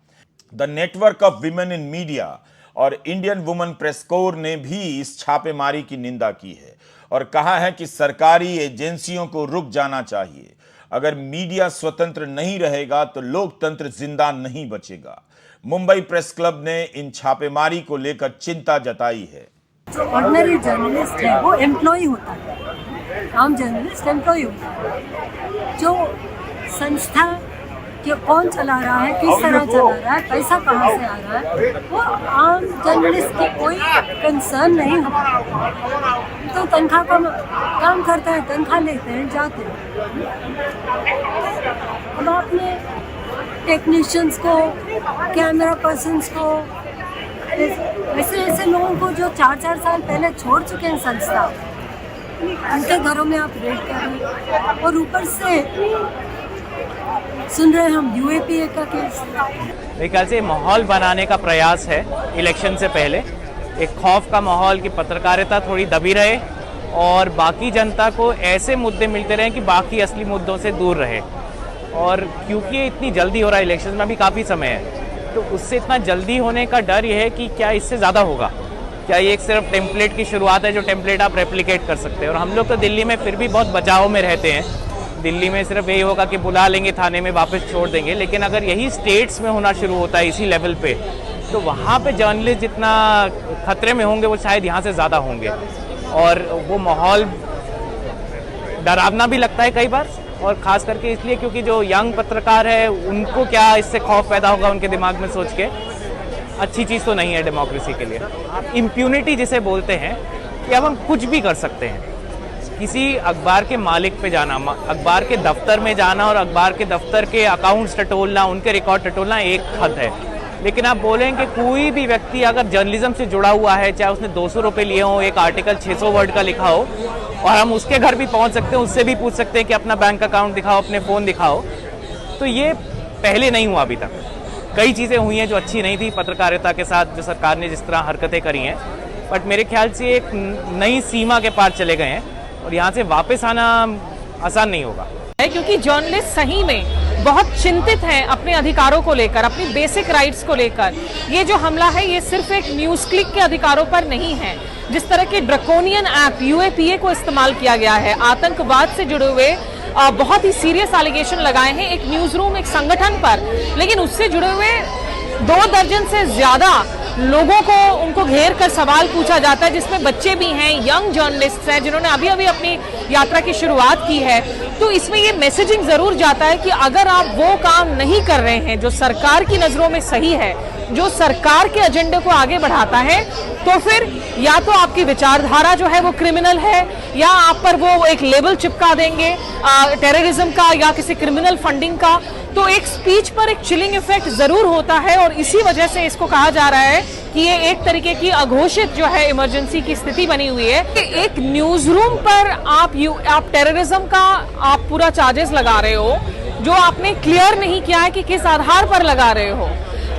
The network of women in media और इंडियन वुमेन प्रेस कोर ने भी इस छापेमारी की निंदा की है और कहा है कि सरकारी एजेंसियों को रुक जाना चाहिए। अगर मीडिया स्वतंत्र नहीं रहेगा तो लोकतंत्र जिंदा नहीं बचेगा। मुंबई प्रेस क्लब ने इन छापेमारी को लेकर चिंता जताई है।
जो ऑर्डिनरी जर्नलिस्ट है वो एम्प्लॉय होता है, आम जर्नलिस्ट एम्प्लॉय होता है। जो संस्था कि कौन चला रहा है, किस तरह चला रहा है, पैसा कहाँ से आ रहा है, वो आम जर्नलिस्ट की कोई कंसर्न नहीं होता। तो तनख्वाह का काम करते हैं, तनख्वाह लेते हैं, जाते हैं। अब आपने टेक्नीशियंस को, कैमरा पर्सन्स को, ऐसे लोगों को जो 4-4 साल पहले छोड़ चुके हैं संस्था, उनके घरों में आप रेड कर रहे हैं और ऊपर से सुन रहे हैं हम UAPA का केस।
मेरे ख्याल से माहौल बनाने का प्रयास है इलेक्शन से पहले, एक खौफ का माहौल कि पत्रकारिता थोड़ी दबी रहे और बाकी जनता को ऐसे मुद्दे मिलते रहे कि बाकी असली मुद्दों से दूर रहे। और क्योंकि ये इतनी जल्दी हो रहा है, इलेक्शन में भी काफ़ी समय है, तो उससे इतना जल्दी होने का डर ये है कि क्या इससे ज़्यादा होगा, क्या ये एक सिर्फ टेम्पलेट की शुरुआत है जो टेम्पलेट आप रेप्लिकेट कर सकते हैं। और हम लोग तो दिल्ली में फिर भी बहुत बचाव में रहते हैं। दिल्ली में सिर्फ यही होगा कि बुला लेंगे थाने में, वापस छोड़ देंगे। लेकिन अगर यही स्टेट्स में होना शुरू होता है इसी लेवल पे, तो वहाँ पे जर्नलिस्ट जितना खतरे में होंगे वो शायद यहाँ से ज़्यादा होंगे। और वो माहौल डरावना भी लगता है कई बार, और ख़ास करके इसलिए क्योंकि जो यंग पत्रकार है उनको क्या इससे खौफ पैदा होगा उनके दिमाग में सोच के। अच्छी चीज़ तो नहीं है डेमोक्रेसी के लिए। इम्प्यूनिटी जिसे बोलते हैं कि अब हम कुछ भी कर सकते हैं। किसी अखबार के मालिक पे जाना, अखबार के दफ्तर में जाना और अखबार के दफ्तर के अकाउंट्स टटोलना, उनके रिकॉर्ड टटोलना एक हद है। लेकिन आप बोलें कि कोई भी व्यक्ति अगर जर्नलिज्म से जुड़ा हुआ है, चाहे उसने 200 रुपये लिए हों, एक आर्टिकल 600 वर्ड का लिखा हो, और हम उसके घर भी पहुंच सकते हैं, उससे भी पूछ सकते हैं कि अपना बैंक अकाउंट दिखाओ, अपने फ़ोन दिखाओ, तो ये पहले नहीं हुआ अभी तक। कई चीज़ें हुई हैं जो अच्छी नहीं थी पत्रकारिता के साथ, जो सरकार ने जिस तरह हरकतें करी हैं, बट मेरे ख्याल से एक नई सीमा के पार चले गए हैं और यहाँ से वापस आना आसान नहीं होगा।
क्योंकि जर्नलिस्ट सही में बहुत चिंतित हैं अपने अधिकारों को लेकर, अपनी बेसिक राइट्स को लेकर। ये जो हमला है ये सिर्फ एक न्यूज़ क्लिक के अधिकारों पर नहीं है। जिस तरह के ड्रकोनियन एक्ट UAPA को इस्तेमाल किया गया है, आतंकवाद से जुड़े हुए बहुत ही सीरियस एलिगेशन लगाए हैं एक न्यूज़ रूम, एक संगठन पर, लेकिन उससे जुड़े हुए 2 दर्जन से ज़्यादा लोगों को उनको घेर कर सवाल पूछा जाता है, जिसमें बच्चे भी हैं, यंग जर्नलिस्ट हैं जिन्होंने अभी अभी अपनी यात्रा की शुरुआत की है। तो इसमें ये मैसेजिंग ज़रूर जाता है कि अगर आप वो काम नहीं कर रहे हैं जो सरकार की नज़रों में सही है, जो सरकार के एजेंडे को आगे बढ़ाता है, तो फिर या तो आपकी विचारधारा जो है वो क्रिमिनल है, या आप पर वो एक लेबल चिपका देंगे टेररिज्म का या किसी क्रिमिनल फंडिंग का। तो एक स्पीच पर एक चिलिंग इफेक्ट जरूर होता है और इसी वजह से इसको कहा जा रहा है कि ये एक तरीके की अघोषित जो है इमरजेंसी की स्थिति बनी हुई है। एक न्यूज रूम पर आप टेररिज्म का आप पूरा चार्जेस लगा रहे हो, जो आपने क्लियर नहीं किया है कि किस आधार पर लगा रहे हो।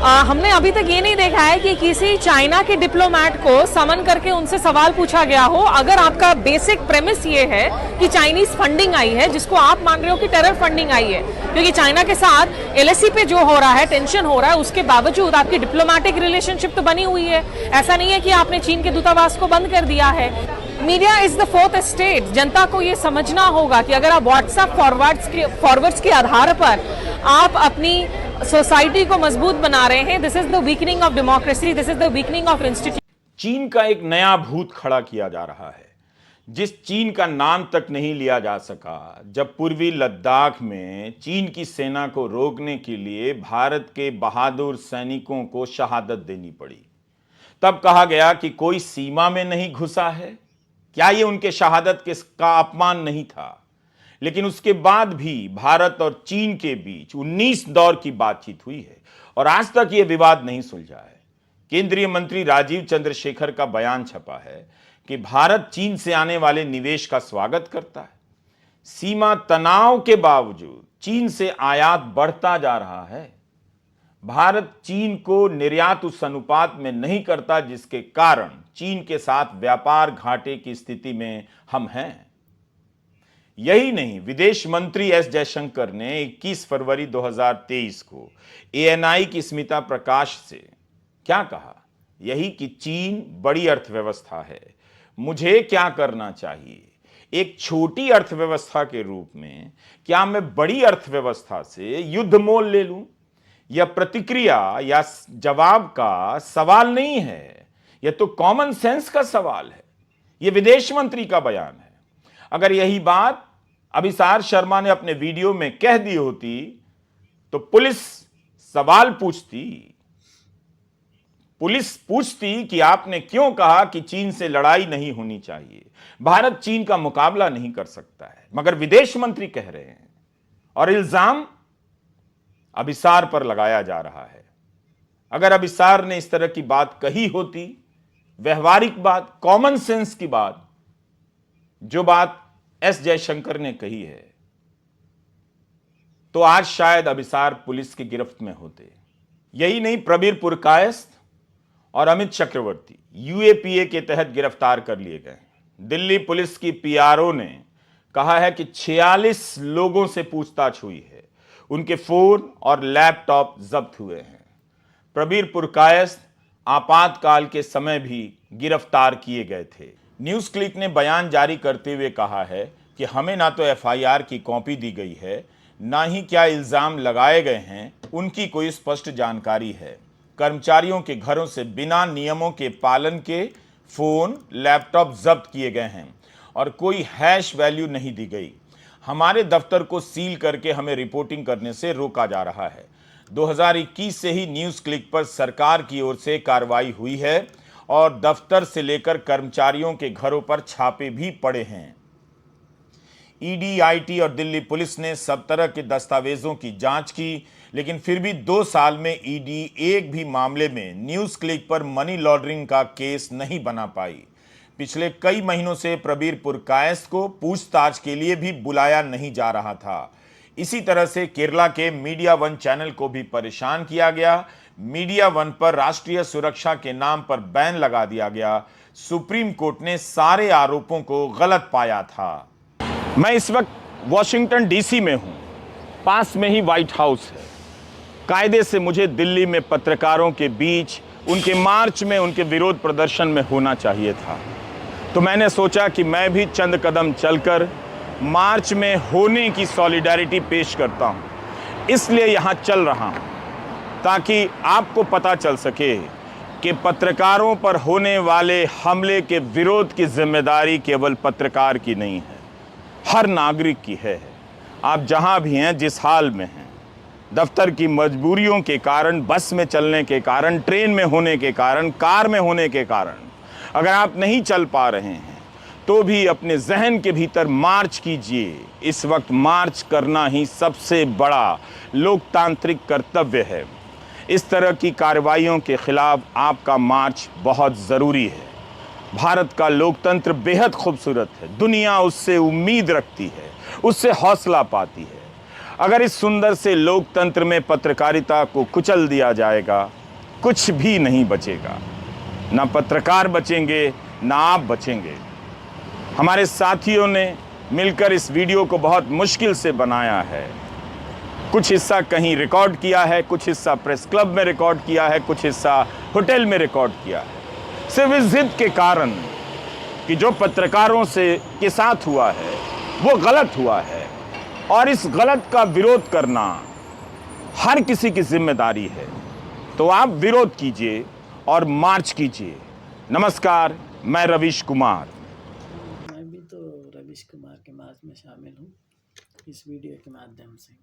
हमने अभी तक ये नहीं देखा है कि किसी चाइना के डिप्लोमेट को समन करके उनसे सवाल पूछा गया हो। अगर आपका बेसिक प्रेमिस ये है कि चाइनीज फंडिंग आई है, जिसको आप मान रहे हो कि टेरर फंडिंग आई है, क्योंकि चाइना के साथ LSE पे जो हो रहा है, टेंशन हो रहा है, उसके बावजूद आपकी डिप्लोमेटिक रिलेशनशिप तो बनी हुई है। ऐसा नहीं है कि आपने चीन के दूतावास को बंद कर दिया है। Media is the 4th estate. जनता को ये समझना होगा कि अगर आप व्हाट्सएप फॉरवर्ड्स के आधार पर आप अपनी सोसाइटी को मजबूत बना रहे हैं। This is the weakening of democracy, this is the weakening of institution.
चीन का एक नया भूत खड़ा किया जा रहा है, जिस चीन का नाम तक नहीं लिया जा सका जब पूर्वी लद्दाख में चीन की सेना को रोकने के लिए भारत के बहादुर सैनिकों को शहादत देनी पड़ी। तब कहा गया कि कोई सीमा में नहीं घुसा है। क्या ये उनके शहादत का अपमान नहीं था? लेकिन उसके बाद भी भारत और चीन के बीच 19 दौर की बातचीत हुई है और आज तक यह विवाद नहीं सुलझा है। केंद्रीय मंत्री राजीव चंद्रशेखर का बयान छपा है कि भारत चीन से आने वाले निवेश का स्वागत करता है। सीमा तनाव के बावजूद चीन से आयात बढ़ता जा रहा है। भारत चीन को निर्यात उस अनुपात में नहीं करता जिसके कारण चीन के साथ व्यापार घाटे की स्थिति में हम हैं। यही नहीं, विदेश मंत्री एस जयशंकर ने 21 फरवरी 2023 को ANI की स्मिता प्रकाश से क्या कहा? यही कि चीन बड़ी अर्थव्यवस्था है, मुझे क्या करना चाहिए? एक छोटी अर्थव्यवस्था के रूप में क्या मैं बड़ी अर्थव्यवस्था से युद्ध मोल ले लूं? यह प्रतिक्रिया या जवाब का सवाल नहीं है, यह तो कॉमन सेंस का सवाल है। यह विदेश मंत्री का बयान है। अगर यही बात अभिसार शर्मा ने अपने वीडियो में कह दी होती तो पुलिस सवाल पूछती। पुलिस पूछती कि आपने क्यों कहा कि चीन से लड़ाई नहीं होनी चाहिए, भारत चीन का मुकाबला नहीं कर सकता है। मगर विदेश मंत्री कह रहे हैं और इल्जाम अभिसार पर लगाया जा रहा है। अगर अभिसार ने इस तरह की बात कही होती, व्यवहारिक बात, कॉमन सेंस की बात, जो बात एस जयशंकर ने कही है, तो आज शायद अभिसार पुलिस की गिरफ्त में होते। यही नहीं, प्रबीर पुरकायस्थ और अमित चक्रवर्ती UAPA के तहत गिरफ्तार कर लिए गए। दिल्ली पुलिस की PRO ने कहा है कि 46 लोगों से पूछताछ हुई है, उनके फोन और लैपटॉप जब्त हुए हैं। प्रबीर पुरकायस्थ आपातकाल के समय भी गिरफ्तार किए गए थे। न्यूज़ क्लिक ने बयान जारी करते हुए कहा है कि हमें ना तो FIR की कॉपी दी गई है, ना ही क्या इल्ज़ाम लगाए गए हैं उनकी कोई स्पष्ट जानकारी है। कर्मचारियों के घरों से बिना नियमों के पालन के फ़ोन, लैपटॉप जब्त किए गए हैं और कोई हैश वैल्यू नहीं दी गई। हमारे दफ्तर को सील करके हमें रिपोर्टिंग करने से रोका जा रहा है। 2021 से ही न्यूज़ क्लिक पर सरकार की ओर से कार्रवाई हुई है और दफ्तर से लेकर कर्मचारियों के घरों पर छापे भी पड़े हैं। ED, IT और दिल्ली पुलिस ने सब तरह के दस्तावेजों की जांच की, लेकिन फिर भी 2 साल में ED एक भी मामले में न्यूज़ क्लिक पर मनी लॉन्ड्रिंग का केस नहीं बना पाई। पिछले कई महीनों से प्रबीर पुरकायस्थ को पूछताछ के लिए भी बुलाया नहीं जा रहा था। इसी तरह से केरला के मीडिया वन चैनल को भी परेशान किया गया। मीडिया वन पर राष्ट्रीय सुरक्षा के नाम पर बैन लगा दिया गया। सुप्रीम कोर्ट ने सारे आरोपों को गलत पाया था। मैं इस वक्त वॉशिंगटन DC में हूं, पास में ही व्हाइट हाउस है। कायदे से मुझे दिल्ली में पत्रकारों के बीच उनके मार्च में, उनके विरोध प्रदर्शन में होना चाहिए था, तो मैंने सोचा कि मैं भी चंद कदम चलकर मार्च में होने की सॉलिडारिटी पेश करता हूं। इसलिए यहां चल रहा हूं ताकि आपको पता चल सके कि पत्रकारों पर होने वाले हमले के विरोध की जिम्मेदारी केवल पत्रकार की नहीं है, हर नागरिक की है। आप जहां भी हैं, जिस हाल में हैं, दफ्तर की मजबूरियों के कारण, बस में चलने के कारण, ट्रेन में होने के कारण, कार में होने के कारण, अगर आप नहीं चल पा रहे हैं तो भी अपने जहन के भीतर मार्च कीजिए। इस वक्त मार्च करना ही सबसे बड़ा लोकतांत्रिक कर्तव्य है। इस तरह की कार्रवाइयों के खिलाफ आपका मार्च बहुत ज़रूरी है। भारत का लोकतंत्र बेहद खूबसूरत है, दुनिया उससे उम्मीद रखती है, उससे हौसला पाती है। अगर इस सुंदर से लोकतंत्र में पत्रकारिता को कुचल दिया जाएगा, कुछ भी नहीं बचेगा। ना पत्रकार बचेंगे, ना आप बचेंगे। हमारे साथियों ने मिलकर इस वीडियो को बहुत मुश्किल से बनाया है। कुछ हिस्सा कहीं रिकॉर्ड किया है, कुछ हिस्सा प्रेस क्लब में रिकॉर्ड किया है, कुछ हिस्सा होटल में रिकॉर्ड किया है, सिर्फ इस जिद के कारण कि जो पत्रकारों के साथ हुआ है वो गलत हुआ है। और इस गलत का विरोध करना हर किसी की जिम्मेदारी है। तो आप विरोध कीजिए और मार्च कीजिए। नमस्कार, मैं रवीश कुमार।
मैं भी तो रवीश कुमार के मार्च में शामिल हूँ इस वीडियो के माध्यम से।